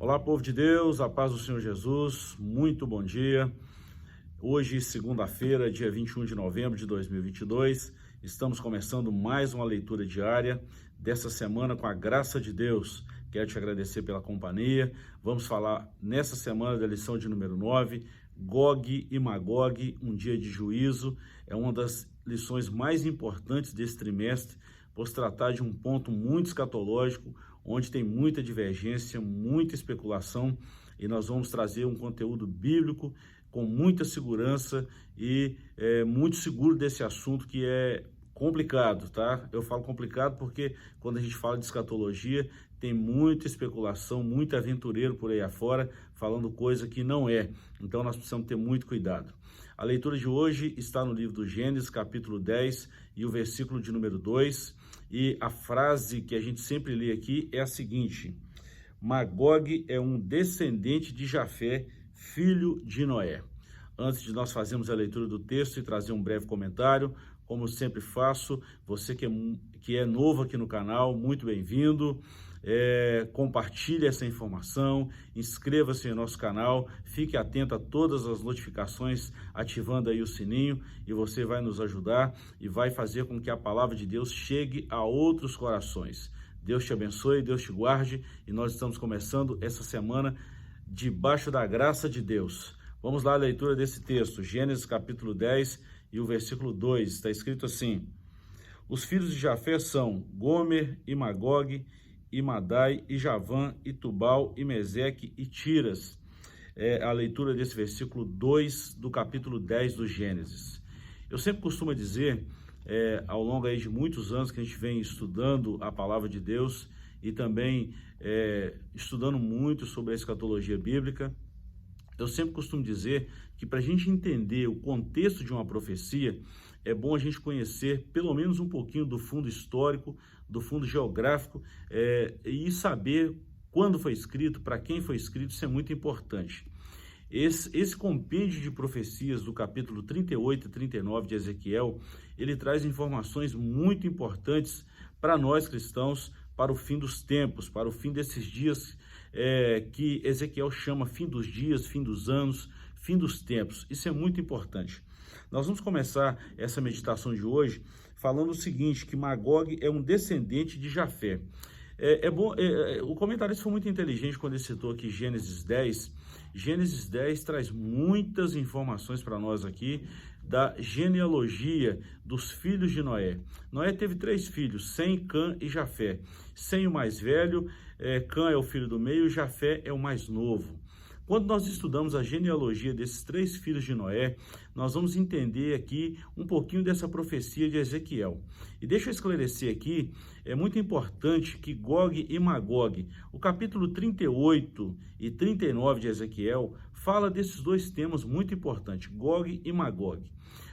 Olá, povo de Deus, a paz do Senhor Jesus, muito bom dia. Hoje, segunda-feira, dia 21 de novembro de 2022, estamos começando mais uma leitura diária dessa semana com a graça de Deus. Quero te agradecer pela companhia. Vamos falar nessa semana da lição de número 9, Gog e Magog, um dia de juízo. É uma das lições mais importantes desse trimestre, por se tratar de um ponto muito escatológico, onde tem muita divergência, muita especulação, e nós vamos trazer um conteúdo bíblico com muita segurança e muito seguro desse assunto que é complicado, tá? Eu falo complicado porque quando a gente fala de escatologia, tem muita especulação, muito aventureiro por aí afora, falando coisa que não é. Então nós precisamos ter muito cuidado. A leitura de hoje está no livro do Gênesis, capítulo 10, e o versículo de número 2, e a frase que a gente sempre lê aqui é a seguinte: Magog é um descendente de Jafé, filho de Noé. Antes de nós fazermos a leitura do texto e trazer um breve comentário, como eu sempre faço, você que é novo aqui no canal, muito bem-vindo. Compartilhe essa informação, inscreva-se em nosso canal, fique atento a todas as notificações, ativando aí o sininho, e você vai nos ajudar e vai fazer com que a palavra de Deus chegue a outros corações. Deus te abençoe, Deus te guarde, e nós estamos começando essa semana debaixo da graça de Deus. Vamos lá à leitura desse texto, Gênesis capítulo 10 e o versículo 2, está escrito assim: Os filhos de Jafé são Gomer e Magog, e Madai, e Javã, e Tubal, e Meseque, e Tiras. É a leitura desse versículo 2 do capítulo 10 do Gênesis. Eu sempre costumo dizer, ao longo aí de muitos anos que a gente vem estudando a palavra de Deus e também estudando muito sobre a escatologia bíblica, eu sempre costumo dizer que para a gente entender o contexto de uma profecia, é bom a gente conhecer pelo menos um pouquinho do fundo histórico, do fundo geográfico, e saber quando foi escrito, para quem foi escrito. Isso é muito importante. Esse compêndio de profecias do capítulo 38 e 39 de Ezequiel, ele traz informações muito importantes para nós cristãos, para o fim dos tempos, para o fim desses dias que Ezequiel chama fim dos dias, fim dos anos, fim dos tempos. Isso é muito importante. Nós vamos começar essa meditação de hoje falando o seguinte, que Magog é um descendente de Jafé. O comentarista foi muito inteligente quando ele citou aqui Gênesis 10. Gênesis 10 traz muitas informações para nós aqui da genealogia dos filhos de Noé. Noé teve 3 filhos, Sem, Cã e Jafé. Sem, o mais velho, Cã é o filho do meio, Jafé é o mais novo. Quando nós estudamos a genealogia desses 3 filhos de Noé, nós vamos entender aqui um pouquinho dessa profecia de Ezequiel. E deixa eu esclarecer aqui, é muito importante que Gog e Magog, o capítulo 38 e 39 de Ezequiel, fala desses 2 temas muito importantes, Gog e Magog.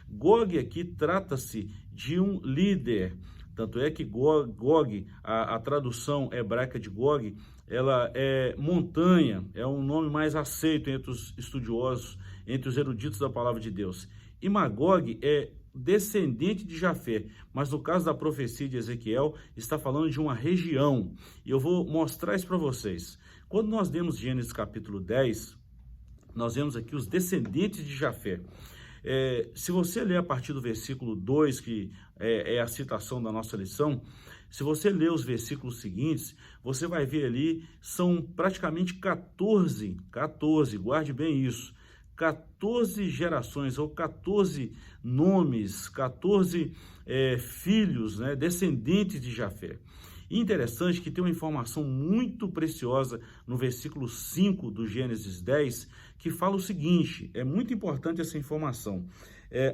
Gog aqui trata-se de um líder. Tanto é que Gog, a tradução hebraica de Gog, ela é montanha, é um nome mais aceito entre os estudiosos, entre os eruditos da palavra de Deus. E Magog é descendente de Jafé, mas no caso da profecia de Ezequiel, está falando de uma região. E eu vou mostrar isso para vocês. Quando nós lemos Gênesis capítulo 10, nós vemos aqui os descendentes de Jafé. Se você ler a partir do versículo 2, que é a citação da nossa lição, se você ler os versículos seguintes, você vai ver ali, são praticamente 14, guarde bem isso, 14 gerações, ou 14 nomes, 14 filhos, né, descendentes de Jafé. E interessante que tem uma informação muito preciosa no versículo 5 do Gênesis 10, que fala o seguinte, é muito importante essa informação.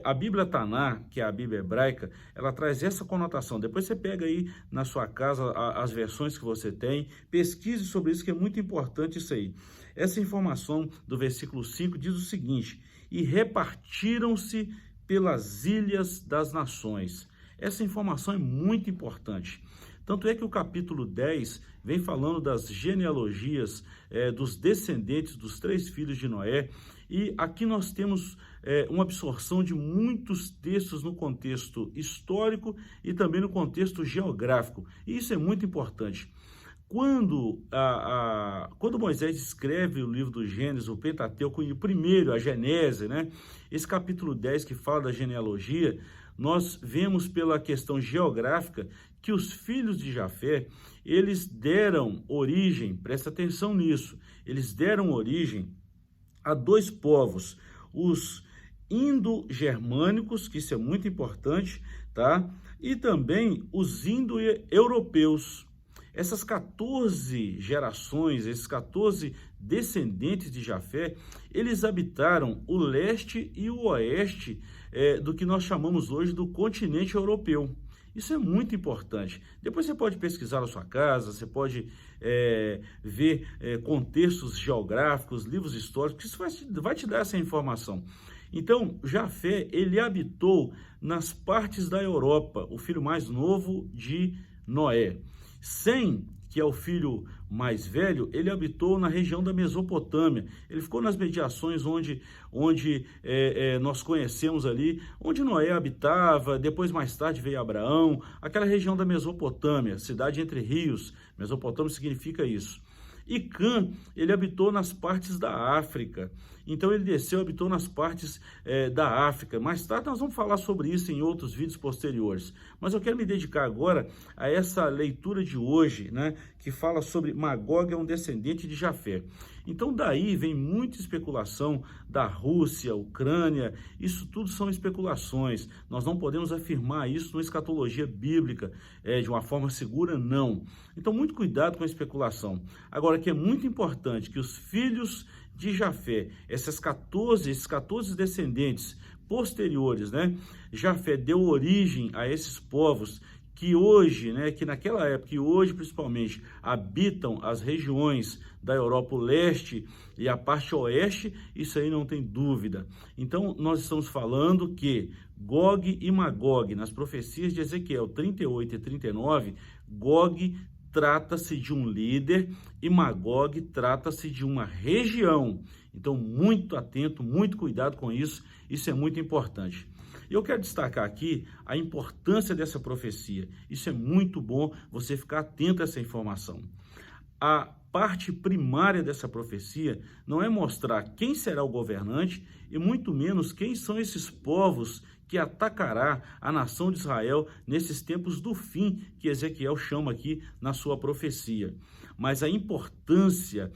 A Bíblia Taná, que é a Bíblia hebraica, ela traz essa conotação. Depois você pega aí na sua casa as versões que você tem, pesquise sobre isso, que é muito importante isso aí. Essa informação do versículo 5 diz o seguinte: e repartiram-se pelas ilhas das nações. Essa informação é muito importante. Tanto é que o capítulo 10 vem falando das genealogias dos descendentes dos 3 filhos de Noé, e aqui nós temos uma absorção de muitos textos no contexto histórico e também no contexto geográfico, e isso é muito importante. Quando Moisés escreve o livro do Gênesis, o Pentateuco, o primeiro, a Genese, né? Esse capítulo 10 que fala da genealogia, nós vemos pela questão geográfica que os filhos de Jafé, eles deram origem, presta atenção nisso, eles deram origem a dois povos, os indo-germânicos, que isso é muito importante, tá? E também os indo-europeus. Essas 14 gerações, esses 14 descendentes de Jafé, eles habitaram o leste e o oeste do que nós chamamos hoje do continente europeu. Isso é muito importante. Depois você pode pesquisar na sua casa, você pode ver contextos geográficos, livros históricos, isso vai te dar essa informação. Então, Jafé, ele habitou nas partes da Europa, o filho mais novo de Noé. Sem, que é o filho mais velho, ele habitou na região da Mesopotâmia. Ele ficou nas mediações onde nós conhecemos ali, onde Noé habitava, depois mais tarde veio Abraão, aquela região da Mesopotâmia, cidade entre rios. Mesopotâmia significa isso. E Cã, ele habitou nas partes da África. Então ele desceu, habitou nas partes da África. Mais tarde nós vamos falar sobre isso em outros vídeos posteriores. Mas eu quero me dedicar agora a essa leitura de hoje, né, que fala sobre Magog é um descendente de Jafé. Então daí vem muita especulação da Rússia, Ucrânia, isso tudo são especulações. Nós não podemos afirmar isso numa escatologia bíblica de uma forma segura, não. Então muito cuidado com a especulação. Agora, que é muito importante que os filhos de Jafé, esses 14 descendentes posteriores, né? Jafé deu origem a esses povos que hoje, né, que naquela época e hoje principalmente habitam as regiões da Europa, o leste e a parte oeste, isso aí não tem dúvida. Então nós estamos falando que Gog e Magog, nas profecias de Ezequiel 38 e 39, Gog trata-se de um líder e Magog trata-se de uma região. Então, muito atento, muito cuidado com isso, isso é muito importante. Eu quero destacar aqui a importância dessa profecia. Isso é muito bom você ficar atento a essa informação. A parte primária dessa profecia não é mostrar quem será o governante e muito menos quem são esses povos que atacará a nação de Israel nesses tempos do fim que Ezequiel chama aqui na sua profecia. Mas a importância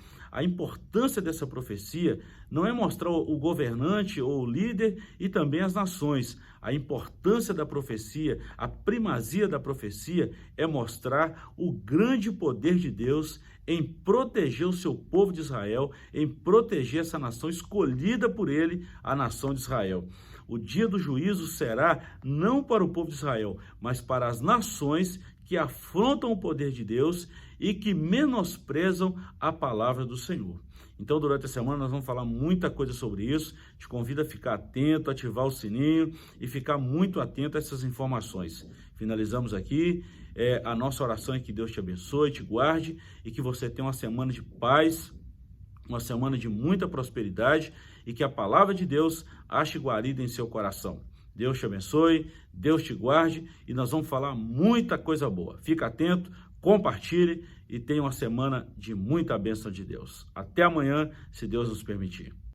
dessa profecia não é mostrar o governante ou o líder e também as nações. A importância da profecia, a primazia da profecia é mostrar o grande poder de Deus em proteger o seu povo de Israel, em proteger essa nação escolhida por ele, a nação de Israel. O dia do juízo será não para o povo de Israel, mas para as nações que afrontam o poder de Deus e que menosprezam a palavra do Senhor. Então, durante a semana, nós vamos falar muita coisa sobre isso. Te convido a ficar atento, ativar o sininho e ficar muito atento a essas informações. Finalizamos aqui. A nossa oração é que Deus te abençoe, te guarde e que você tenha uma semana de paz, uma semana de muita prosperidade e que a palavra de Deus ache guarida em seu coração. Deus te abençoe, Deus te guarde e nós vamos falar muita coisa boa. Fica atento, compartilhe e tenha uma semana de muita bênção de Deus. Até amanhã, se Deus nos permitir.